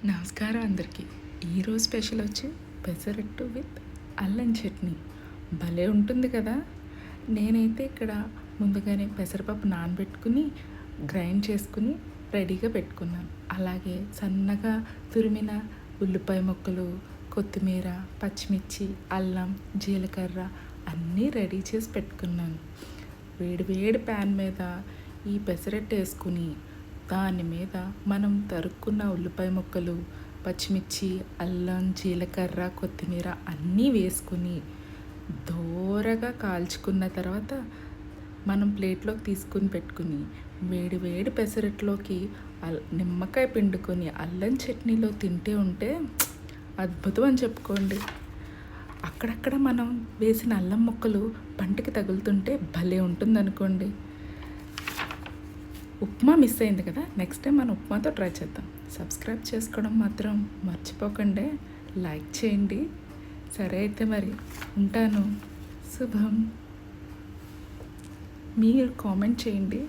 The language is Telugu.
నమస్కారం అందరికీ. ఈరోజు స్పెషల్ వచ్చి పెసరట్టు విత్ అల్లం చట్నీ. భలే ఉంటుంది కదా. నేనైతే ఇక్కడ ముందుగానే పెసరపప్పు నానబెట్టుకుని గ్రైండ్ చేసుకుని రెడీగా పెట్టుకున్నాను. అలాగే సన్నగా తురిమిన ఉల్లిపాయ ముక్కలు, కొత్తిమీర, పచ్చిమిర్చి, అల్లం, జీలకర్ర అన్నీ రెడీ చేసి పెట్టుకున్నాను. వేడి వేడి ప్యాన్ మీద ఈ పెసరట్టు వేసుకుని దాని మీద మనం తరుక్కున్న ఉల్లిపాయ ముక్కలు, పచ్చిమిర్చి, అల్లం, జీలకర్ర, కొత్తిమీర అన్నీ వేసుకుని దోరగా కాల్చుకున్న తర్వాత మనం ప్లేట్లోకి తీసుకుని పెట్టుకుని వేడి వేడి పెసరట్లోకి నిమ్మకాయ పిండుకొని అల్లం చట్నీలో తింటే ఉంటే అద్భుతం అని చెప్పుకోండి. అక్కడక్కడ మనం వేసిన అల్లం ముక్కలు పంటికి తగులుతుంటే భలే ఉంటుందనుకోండి. ఉప్మా మిస్ అయింది కదా, నెక్స్ట్ టైం మనం ఉప్మాతో ట్రై చేద్దాం. సబ్స్క్రైబ్ చేసుకోవడం మాత్రం మర్చిపోకండి, లైక్ చేయండి. సరే అయితే మరి ఉంటాను. శుభం. మీరు కామెంట్ చేయండి.